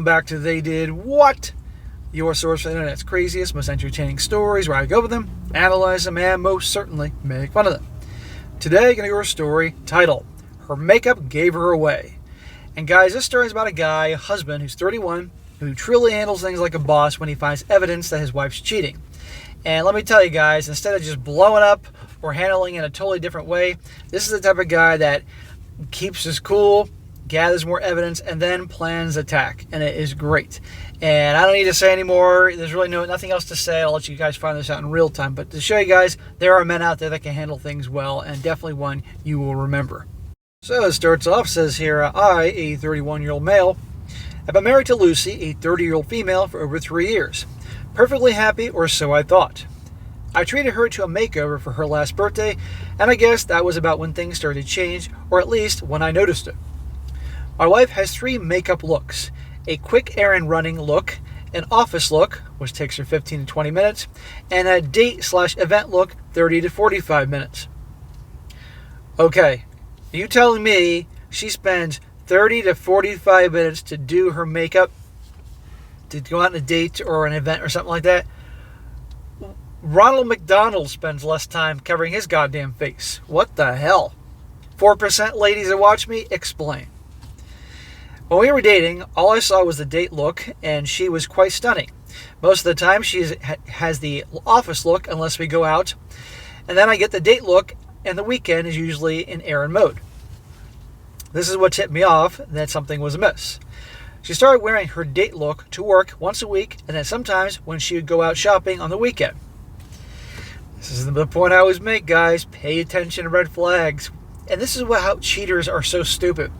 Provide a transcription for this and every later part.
welcome back to They Did What? Your source for the internet's craziest, most entertaining stories, where I go over them, analyze them, and most certainly make fun of them. Today, I'm going to go over a story titled, Her Makeup Gave Her Away. And guys, this story is about a guy, a husband, who's 31, who truly handles things like a boss when he finds evidence that his wife's cheating. And let me tell you guys, instead of just blowing up or handling it in a totally different way, this is the type of guy that keeps his cool, gathers more evidence, and then plans attack. And it is great. And I don't need to say anymore. There's really nothing else to say. I'll let you guys find this out in real time. But to show you guys, there are men out there that can handle things well, and definitely one you will remember. So it starts off, says here, I, a 31-year-old male, have been married to Lucy, a 30-year-old female, for over 3 years. Perfectly happy, or so I thought. I treated her to a makeover for her last birthday, and I guess that was about when things started to change, or at least when I noticed it. My wife has 3 makeup looks: a quick errand running look, an office look, which takes her 15 to 20 minutes, and a date/event look, 30 to 45 minutes. Okay, are you telling me she spends 30 to 45 minutes to do her makeup, to go out on a date or an event or something like that? Ronald McDonald spends less time covering his goddamn face. What the hell? 4% ladies that watch me, explain. When we were dating, all I saw was the date look, and she was quite stunning. Most of the time, she has the office look unless we go out, and then I get the date look, and the weekend is usually in errand mode. This is what tipped me off that something was amiss. She started wearing her date look to work once a week, and then sometimes when she would go out shopping on the weekend. This is the point I always make, guys. Pay attention to red flags. And this is how cheaters are so stupid.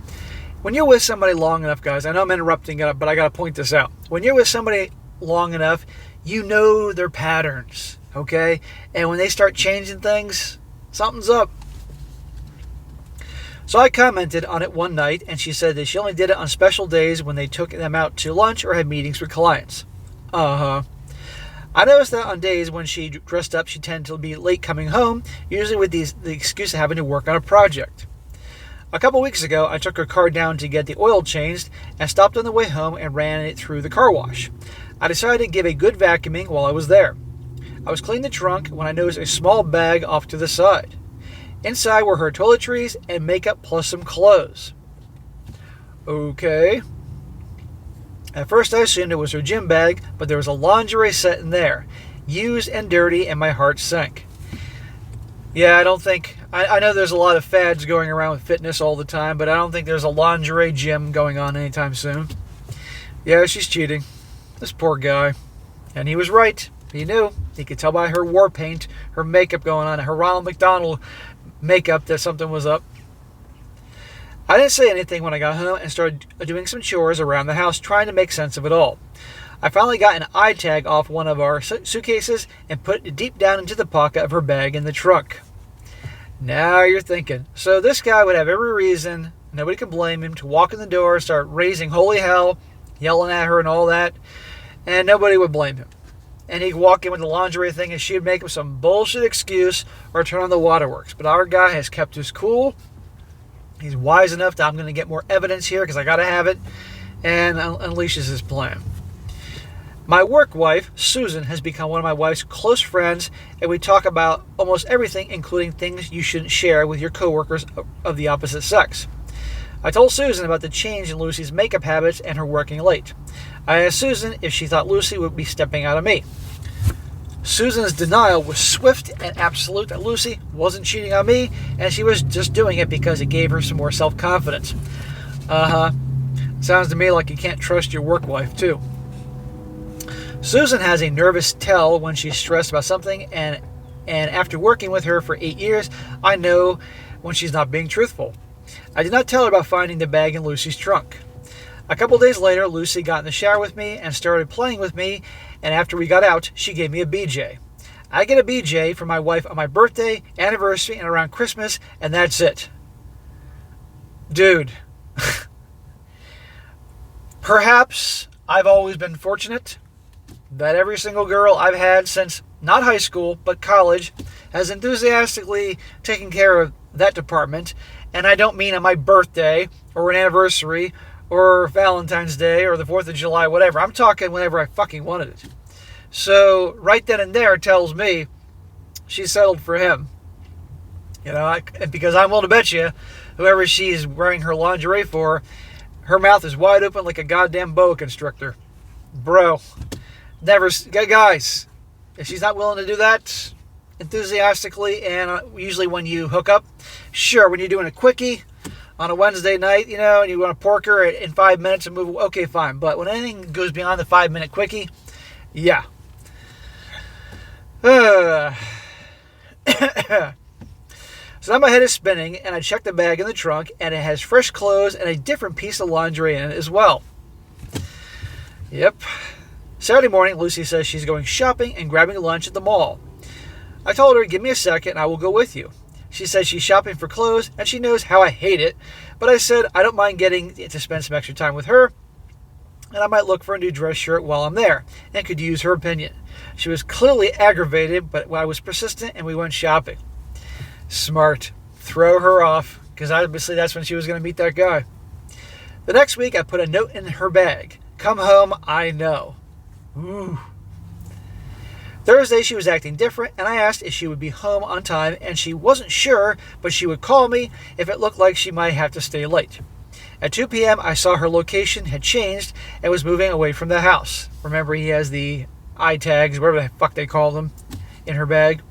When you're with somebody long enough, guys, I know I'm interrupting it, but I got to point this out. When you're with somebody long enough, you know their patterns, okay? And when they start changing things, something's up. So I commented on it one night, and she said that she only did it on special days when they took them out to lunch or had meetings with clients. I noticed that on days when she dressed up, she tended to be late coming home, usually with the excuse of having to work on a project. A couple weeks ago, I took her car down to get the oil changed and stopped on the way home and ran it through the car wash. I decided to give a good vacuuming while I was there. I was cleaning the trunk when I noticed a small bag off to the side. Inside were her toiletries and makeup plus some clothes. Okay. At first I assumed it was her gym bag, but there was a lingerie set in there, used and dirty, and my heart sank. Yeah, I know there's a lot of fads going around with fitness all the time, but I don't think there's a lingerie gym going on anytime soon. Yeah, she's cheating. This poor guy. And he was right. He knew. He could tell by her war paint, her makeup going on, her Ronald McDonald makeup that something was up. I didn't say anything when I got home and started doing some chores around the house, trying to make sense of it all. I finally got an eye tag off one of our suitcases and put it deep down into the pocket of her bag in the trunk. Now you're thinking. So this guy would have every reason, nobody can blame him, to walk in the door, start raising holy hell, yelling at her and all that, and nobody would blame him. And he'd walk in with the lingerie thing and she'd make him some bullshit excuse or turn on the waterworks. But our guy has kept his cool. He's wise enough that I'm going to get more evidence here because I got to have it, and unleashes his plan. My work wife, Susan, has become one of my wife's close friends, and we talk about almost everything, including things you shouldn't share with your coworkers of the opposite sex. I told Susan about the change in Lucy's makeup habits and her working late. I asked Susan if she thought Lucy would be stepping out on me. Susan's denial was swift and absolute that Lucy wasn't cheating on me, and she was just doing it because it gave her some more self-confidence. Sounds to me like you can't trust your work wife, too. Susan has a nervous tell when she's stressed about something, and after working with her for 8 years, I know when she's not being truthful. I did not tell her about finding the bag in Lucy's trunk. A couple days later, Lucy got in the shower with me and started playing with me, and after we got out, she gave me a BJ. I get a BJ for my wife on my birthday, anniversary, and around Christmas, and that's it. Dude. Perhaps I've always been fortunate that every single girl I've had since, not high school, but college, has enthusiastically taken care of that department, and I don't mean on my birthday, or an anniversary, or Valentine's Day or the 4th of July, whatever. I'm talking whenever I fucking wanted it. So right then and there tells me she settled for him. You know, because I'm willing to bet you, whoever she's wearing her lingerie for, her mouth is wide open like a goddamn boa constrictor. Bro, never, guys, if she's not willing to do that enthusiastically, and usually when you hook up, sure, when you're doing a quickie on a Wednesday night, you know, and you want to pork her in 5 minutes and move, okay, fine. But when anything goes beyond the 5-minute quickie, yeah. So now my head is spinning, and I check the bag in the trunk, and it has fresh clothes and a different piece of lingerie in it as well. Yep. Saturday morning, Lucy says she's going shopping and grabbing lunch at the mall. I told her, give me a second, and I will go with you. She says she's shopping for clothes, and she knows how I hate it, but I said I don't mind getting to spend some extra time with her, and I might look for a new dress shirt while I'm there, and could use her opinion. She was clearly aggravated, but I was persistent, and we went shopping. Smart. Throw her off, because obviously that's when she was going to meet that guy. The next week, I put a note in her bag. Come home, I know. Ooh. Thursday, she was acting different, and I asked if she would be home on time, and she wasn't sure, but she would call me if it looked like she might have to stay late. At 2 p.m., I saw her location had changed and was moving away from the house. Remember, he has the eye tags, whatever the fuck they call them, in her bag.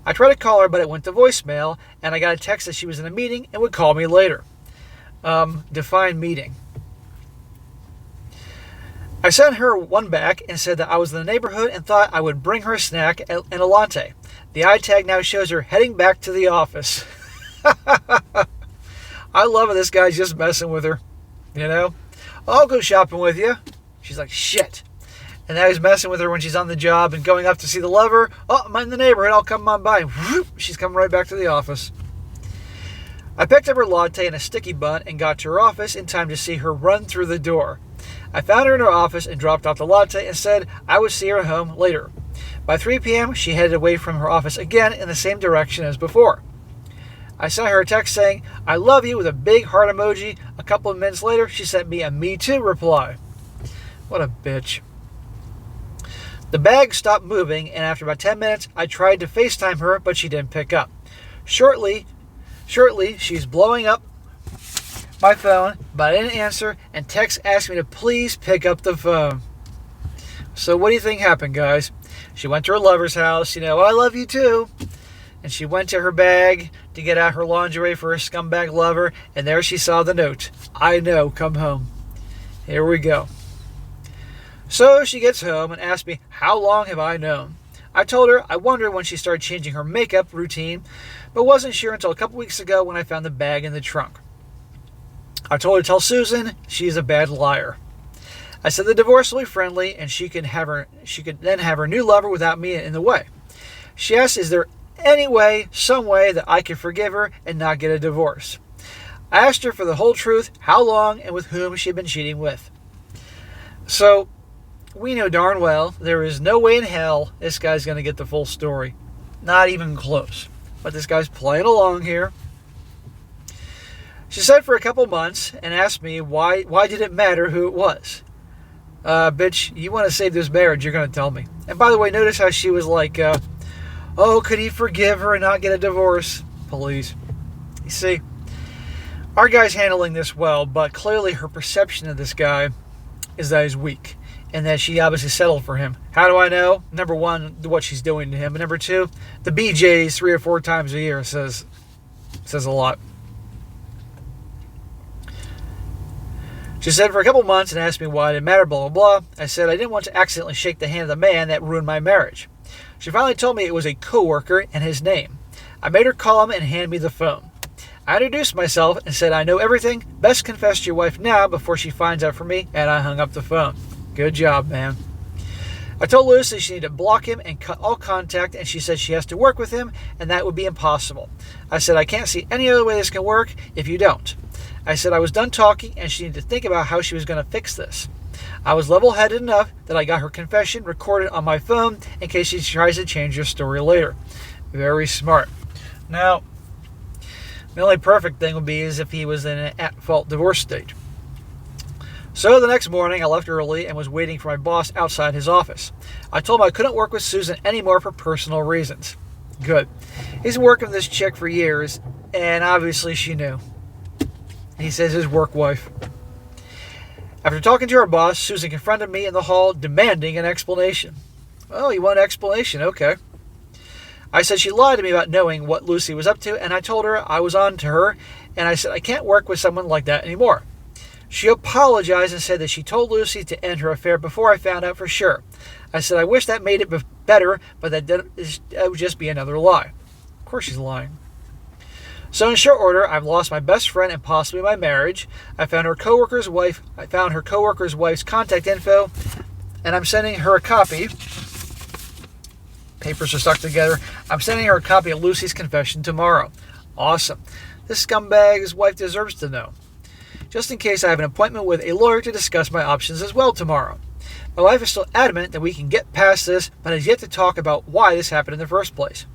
I tried to call her, but it went to voicemail, and I got a text that she was in a meeting and would call me later. Define meeting. I sent her one back and said that I was in the neighborhood and thought I would bring her a snack and a latte. The eye tag now shows her heading back to the office. I love it. This guy's just messing with her. You know? I'll go shopping with you. She's like, shit. And now he's messing with her when she's on the job and going up to see the lover. Oh, I'm in the neighborhood. I'll come on by. Whoop, she's coming right back to the office. I picked up her latte and a sticky bun and got to her office in time to see her run through the door. I found her in her office and dropped off the latte and said I would see her home later. By 3 p.m., she headed away from her office again in the same direction as before. I sent her a text saying, I love you, with a big heart emoji. A couple of minutes later, she sent me a me too reply. What a bitch. The bag stopped moving, and after about 10 minutes, I tried to FaceTime her, but she didn't pick up. Shortly, she's blowing up my phone, but I didn't answer, and text asked me to please pick up the phone. So what do you think happened, guys? She went to her lover's house, I love you too. And she went to her bag to get out her lingerie for her scumbag lover, and there she saw the note. I know, come home. Here we go. So she gets home and asks me, how long have I known? I told her I wondered when she started changing her makeup routine, but wasn't sure until a couple weeks ago when I found the bag in the trunk. I told her to tell Susan she's a bad liar. I said the divorce will be friendly and she could then have her new lover without me in the way. She asked, is there any way, some way that I could forgive her and not get a divorce? I asked her for the whole truth, how long and with whom she had been cheating with. So we know darn well there is no way in hell this guy's going to get the full story. Not even close. But this guy's playing along here. She said for a couple months and asked me why did it matter who it was. Bitch, you want to save this marriage, you're going to tell me. And by the way, notice how she was like, oh, could he forgive her and not get a divorce? Please. You see, our guy's handling this well, but clearly her perception of this guy is that he's weak and that she obviously settled for him. How do I know? Number one, what she's doing to him. And number two, the BJs 3 or 4 times a year says a lot. She said for a couple months and asked me why it didn't matter, blah, blah, blah. I said I didn't want to accidentally shake the hand of the man that ruined my marriage. She finally told me it was a coworker and his name. I made her call him and hand me the phone. I introduced myself and said I know everything. Best confess to your wife now before she finds out from me, and I hung up the phone. Good job, man. I told Lucy she needed to block him and cut all contact, and she said she has to work with him, and that would be impossible. I said I can't see any other way this can work if you don't. I said I was done talking, and she needed to think about how she was going to fix this. I was level-headed enough that I got her confession recorded on my phone in case she tries to change her story later. Very smart. Now, the only perfect thing would be is if he was in an at-fault divorce state. So the next morning, I left early and was waiting for my boss outside his office. I told him I couldn't work with Susan anymore for personal reasons. Good. He's been working with this chick for years, and obviously she knew. He says his work wife. After talking to our boss, Susan confronted me in the hall, demanding an explanation. Oh, you want an explanation? Okay. I said she lied to me about knowing what Lucy was up to, and I told her I was on to her, and I said I can't work with someone like that anymore. She apologized and said that she told Lucy to end her affair before I found out for sure. I said I wish that made it better, but that would just be another lie. Of course she's lying. So in short order, I've lost my best friend and possibly my marriage. I found her coworker's wife's contact info, and I'm sending her a copy. Papers are stuck together. I'm sending her a copy of Lucy's confession tomorrow. Awesome. This scumbag's wife deserves to know. Just in case, I have an appointment with a lawyer to discuss my options as well tomorrow. My wife is still adamant that we can get past this, but has yet to talk about why this happened in the first place.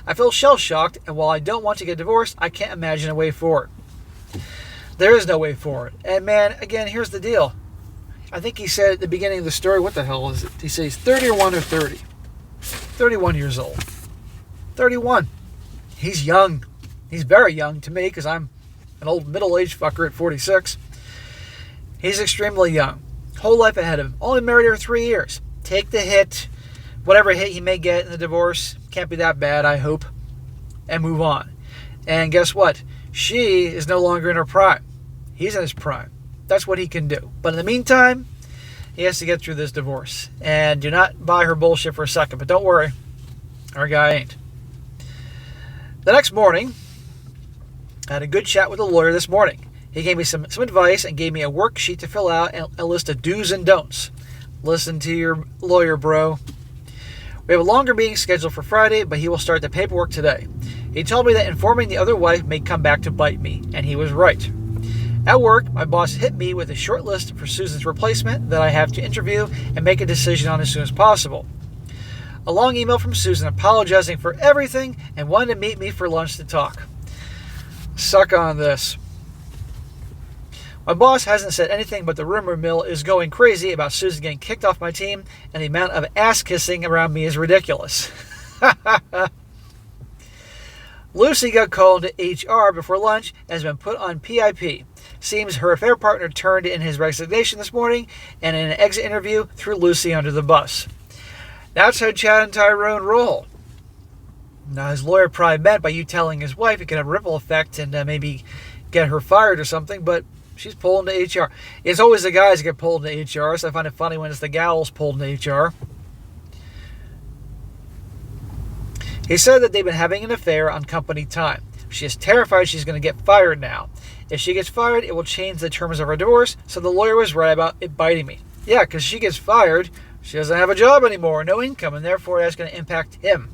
I feel shell-shocked, and while I don't want to get divorced, I can't imagine a way forward. There is no way forward. And man, again, here's the deal. I think he said at the beginning of the story, what the hell is it? He says 31 or 30. 31 years old. 31. He's young. He's very young to me because I'm an old middle-aged fucker at 46. He's extremely young. Whole life ahead of him. Only married her 3 years. Take the hit. Whatever hit he may get in the divorce. Can't be that bad, I hope. And move on. And guess what? She is no longer in her prime. He's in his prime. That's what he can do. But in the meantime, he has to get through this divorce. And do not buy her bullshit for a second. But don't worry. Our guy ain't. The next morning, I had a good chat with a lawyer this morning. He gave me some advice and gave me a worksheet to fill out and a list of do's and don'ts. Listen to your lawyer, bro. We have a longer meeting scheduled for Friday, but he will start the paperwork today. He told me that informing the other wife may come back to bite me, and he was right. At work, my boss hit me with a short list for Susan's replacement that I have to interview and make a decision on as soon as possible. A long email from Susan apologizing for everything and wanting to meet me for lunch to talk. Suck on this. My boss hasn't said anything, but the rumor mill is going crazy about Susan getting kicked off my team, and the amount of ass kissing around me is ridiculous. Lucy got called to HR before lunch and has been put on PIP. Seems her affair partner turned in his resignation this morning and in an exit interview threw Lucy under the bus. That's how Chad and Tyrone roll. Now, his lawyer probably meant by you telling his wife it could have a ripple effect and maybe get her fired or something, but she's pulled into HR. It's always the guys that get pulled into HR, so I find it funny when it's the gals pulled into HR. He said that they've been having an affair on company time. She is terrified she's going to get fired now. If she gets fired, it will change the terms of our divorce, so the lawyer was right about it biting me. Yeah, because she gets fired, she doesn't have a job anymore, no income, and therefore that's going to impact him.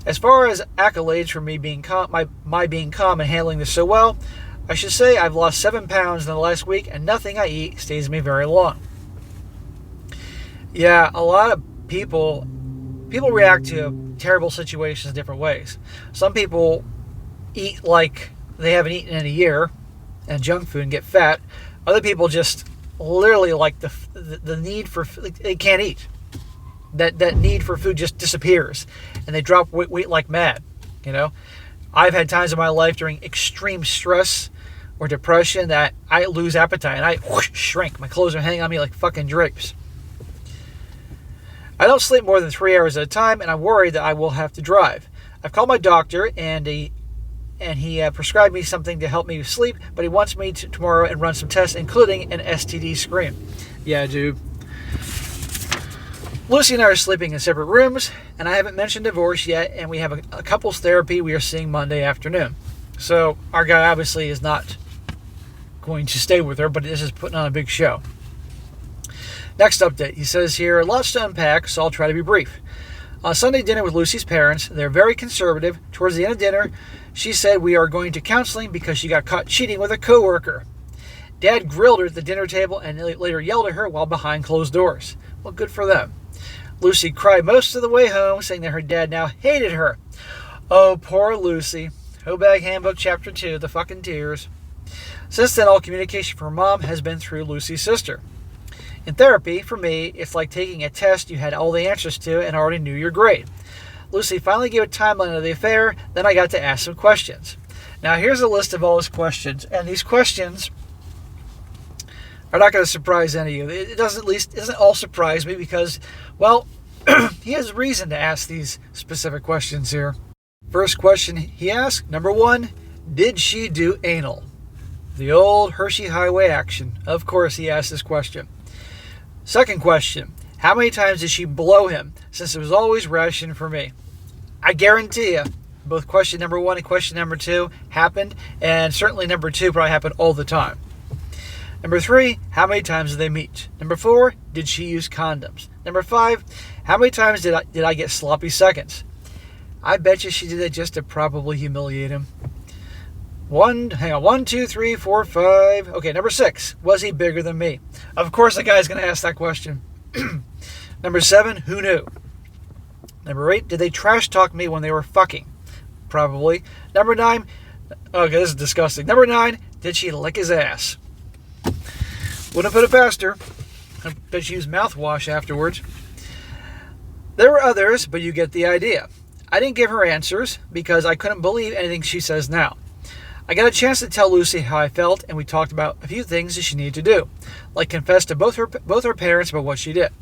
As far as accolades for me being calm, my being calm and handling this so well, I should say I've lost 7 pounds in the last week, and nothing I eat stays me very long. Yeah, a lot of people react to terrible situations different ways. Some people eat like they haven't eaten in a year, and junk food and get fat. Other people just literally like the need for food, they can't eat. That need for food just disappears, and they drop weight like mad. You know, I've had times in my life during extreme stress or depression that I lose appetite and I shrink. My clothes are hanging on me like fucking drapes. I don't sleep more than 3 hours at a time, and I'm worried that I will have to drive. I've called my doctor, and he prescribed me something to help me sleep, but he wants me to tomorrow and run some tests, including an STD screen. Yeah, dude. Lucy and I are sleeping in separate rooms, and I haven't mentioned divorce yet, and we have a couples therapy we are seeing Monday afternoon. So our guy obviously is not going to stay with her, but this is putting on a big show. Next update. He says here, lots to unpack, so I'll try to be brief. On Sunday dinner with Lucy's parents, they're very conservative. Towards the end of dinner, she said we are going to counseling because she got caught cheating with a coworker. Dad grilled her at the dinner table and later yelled at her while behind closed doors. Well, good for them. Lucy cried most of the way home, saying that her dad now hated her. Oh, poor Lucy. Hobag Handbook Chapter 2, the fucking tears. Since then, all communication from her mom has been through Lucy's sister. In therapy, for me, it's like taking a test you had all the answers to and already knew your grade. Lucy finally gave a timeline of the affair, then I got to ask some questions. Now here's a list of all his questions, and these questions are not going to surprise any of you. It doesn't all surprise me because, well, he has reason to ask these specific questions here. First question he asked, number 1, did she do anal? The old Hershey Highway action. Of course he asked this question. Second question, how many times did she blow him, since it was always ration for me? I guarantee you, both question number 1 and question number 2 happened, and certainly number 2 probably happened all the time. Number 3, how many times did they meet? Number 4, did she use condoms? Number 5, how many times did I get sloppy seconds? I bet you she did it just to probably humiliate him. 1, 2, 3, 4, 5. Okay, number 6, was he bigger than me? Of course the guy's going to ask that question. Number 7, who knew? Number 8, did they trash talk me when they were fucking? Probably. Number 9, okay, this is disgusting. Number 9, did she lick his ass? Wouldn't put it past her. I bet she used mouthwash afterwards. There were others, but you get the idea. I didn't give her answers because I couldn't believe anything she says now. I got a chance to tell Lucy how I felt, and we talked about a few things that she needed to do, like confess to both her parents about what she did.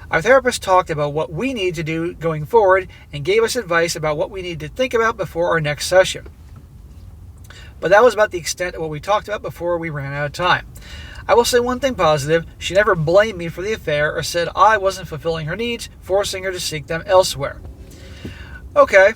Our therapist talked about what we need to do going forward and gave us advice about what we need to think about before our next session. But that was about the extent of what we talked about before we ran out of time. I will say one thing positive, she never blamed me for the affair or said I wasn't fulfilling her needs, forcing her to seek them elsewhere. Okay,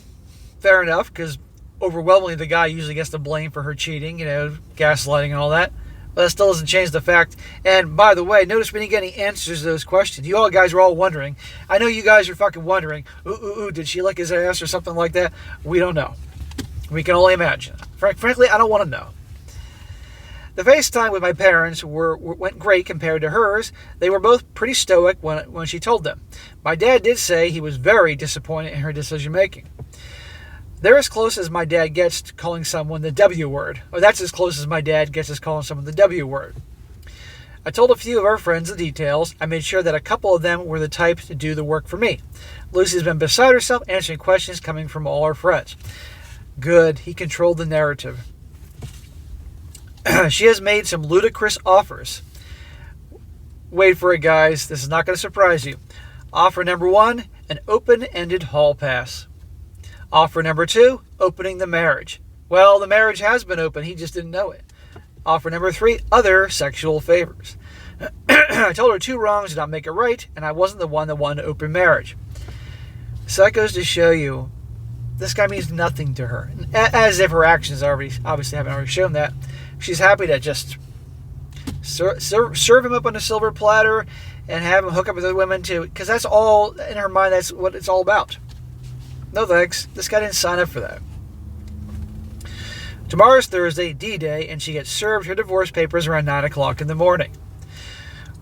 fair enough, because overwhelmingly the guy usually gets the blame for her cheating, gaslighting and all that. But that still doesn't change the fact. And by the way, notice we didn't get any answers to those questions. You all guys were all wondering. I know you guys are fucking wondering, did she lick his ass or something like that? We don't know. We can only imagine. Frankly, I don't want to know. The FaceTime with my parents went great compared to hers. They were both pretty stoic when she told them. My dad did say he was very disappointed in her decision making. They're as close as my dad gets to calling someone the W word. Or that's as close as my dad gets to calling someone the W word. I told a few of our friends the details. I made sure that a couple of them were the type to do the work for me. Lucy's been beside herself answering questions coming from all our friends. Good, he controlled the narrative. She has made some ludicrous offers. Wait for it, guys. This is not going to surprise you. Offer number 1, an open-ended hall pass. Offer number 2, opening the marriage. Well, the marriage has been open. He just didn't know it. Offer number 3, other sexual favors. I told her 2 wrongs did not make it right, and I wasn't the one that wanted to open marriage. So that goes to show you, this guy means nothing to her. As if her actions obviously haven't already shown that. She's happy to just serve him up on a silver platter and have him hook up with other women too, because that's all, in her mind, that's what it's all about. No thanks. This guy didn't sign up for that. Tomorrow's Thursday, D-Day, and she gets served her divorce papers around 9 o'clock in the morning.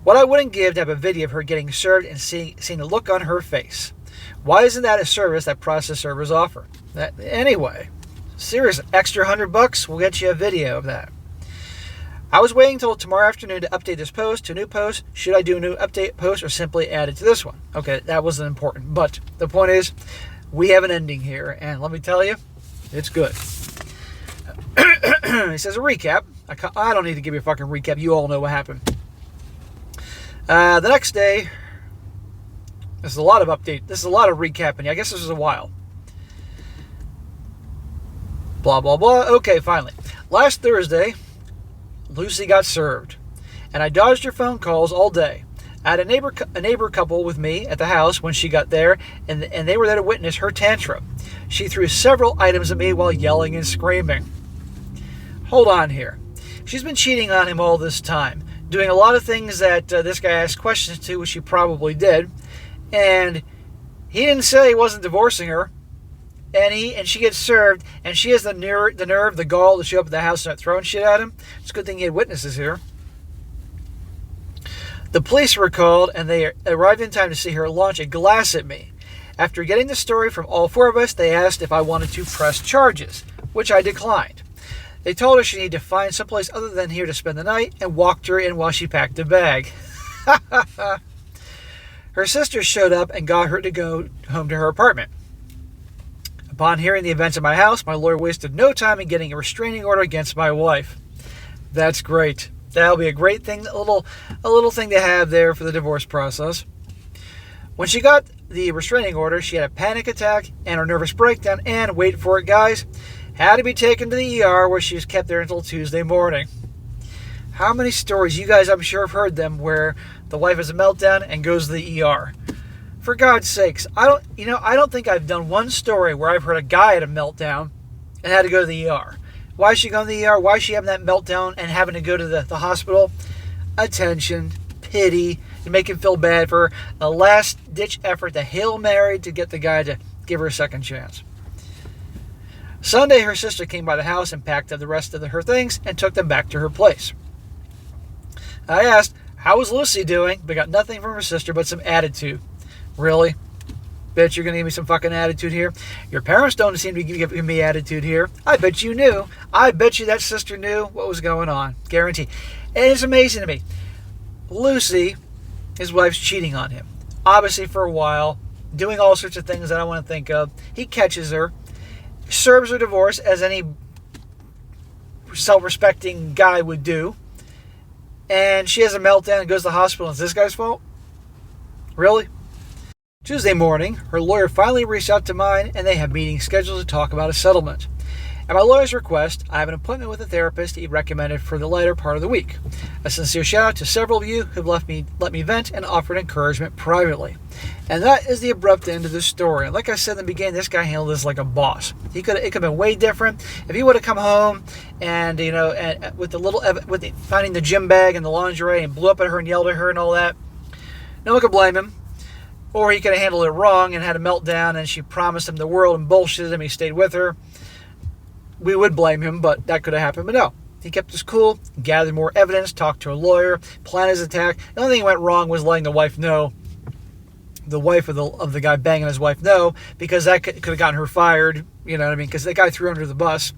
What I wouldn't give to have a video of her getting served and seeing the look on her face. Why isn't that a service that process servers offer? Anyway, serious, extra $100, we'll get you a video of that. I was waiting until tomorrow afternoon to update this post to a new post. Should I do a new update post or simply add it to this one? Okay, that wasn't important. But the point is, we have an ending here. And let me tell you, it's good. He says a recap. I don't need to give you a fucking recap. You all know what happened. The next day, this is a lot of update. This is a lot of recapping. I guess this was a while. Blah, blah, blah. Okay, finally. Last Thursday, Lucy got served, and I dodged her phone calls all day. I had a neighbor couple with me at the house when she got there, and they were there to witness her tantrum. She threw several items at me while yelling and screaming. Hold on here. She's been cheating on him all this time, doing a lot of things that this guy asked questions to, which she probably did, and he didn't say he wasn't divorcing her. And she gets served, and she has the nerve, the gall to show up at the house and start throwing shit at him. It's a good thing he had witnesses here. The police were called, and they arrived in time to see her launch a glass at me. After getting the story from all 4 of us, they asked if I wanted to press charges, which I declined. They told her she needed to find someplace other than here to spend the night and walked her in while she packed a bag. Her sister showed up and got her to go home to her apartment. Upon hearing the events at my house, my lawyer wasted no time in getting a restraining order against my wife. That's great. That'll be a great thing, a little thing to have there for the divorce process. When she got the restraining order, she had a panic attack and a nervous breakdown and, wait for it guys, had to be taken to the ER where she was kept there until Tuesday morning. How many stories, you guys I'm sure have heard them, where the wife has a meltdown and goes to the ER? For God's sakes, I don't think I've done one story where I've heard a guy had a meltdown and had to go to the ER. Why is she going to the ER? Why is she having that meltdown and having to go to the hospital? Attention, pity, to make him feel bad for a last-ditch effort, the Hail Mary to get the guy to give her a second chance. Sunday, her sister came by the house and packed up the rest of her things and took them back to her place. I asked, how was Lucy doing? But got nothing from her sister but some attitude. Really? Bet you're going to give me some fucking attitude here? Your parents don't seem to be giving me attitude here. I bet you knew. I bet you that sister knew what was going on. Guarantee. And it's amazing to me. Lucy, his wife's cheating on him. Obviously for a while. Doing all sorts of things that I want to think of. He catches her. Serves her divorce as any self-respecting guy would do. And she has a meltdown and goes to the hospital. Is this guy's fault? Really? Tuesday morning, her lawyer finally reached out to mine and they have meetings scheduled to talk about a settlement. At my lawyer's request, I have an appointment with a therapist he recommended for the later part of the week. A sincere shout out to several of you who've let me vent and offered encouragement privately. And that is the abrupt end of this story. And like I said in the beginning, this guy handled this like a boss. It could have been way different if he would have come home and with finding the gym bag and the lingerie and blew up at her and yelled at her and all that. No one could blame him. Or he could have handled it wrong and had a meltdown and she promised him the world and bullshitted him. He stayed with her. We would blame him, but that could have happened. But no, he kept his cool, gathered more evidence, talked to a lawyer, planned his attack. The only thing that went wrong was letting the wife know, the wife of the guy banging his wife know, because that could have gotten her fired, you know what I mean? Because the guy threw her under the bus.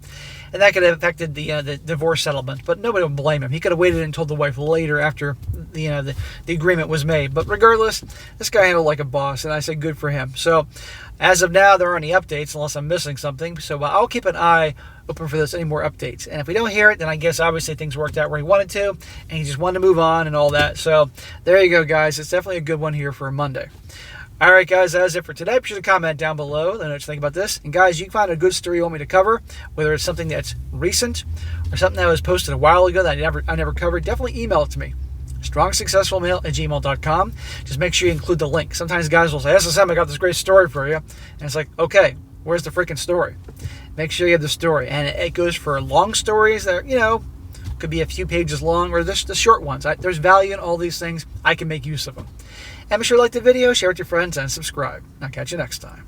And that could have affected the divorce settlement. But nobody would blame him. He could have waited and told the wife later after the agreement was made. But regardless, this guy handled like a boss, and I say good for him. So as of now, there aren't any updates unless I'm missing something. So I'll keep an eye open for this, any more updates. And if we don't hear it, then I guess obviously things worked out where he wanted to, and he just wanted to move on and all that. So there you go, guys. It's definitely a good one here for a Monday. All right, guys, that is it for today. Be sure to comment down below. Let me know what you think about this. And, guys, you can find a good story you want me to cover, whether it's something that's recent or something that was posted a while ago that I never covered. Definitely email it to me, strongsuccessfulmail@gmail.com. Just make sure you include the link. Sometimes guys will say, SSM, I got this great story for you. And it's like, okay, where's the freaking story? Make sure you have the story. And it goes for long stories that, could be a few pages long, or the short ones. There's value in all these things. I can make use of them. And be sure to like the video, share it with your friends, and subscribe. I'll catch you next time.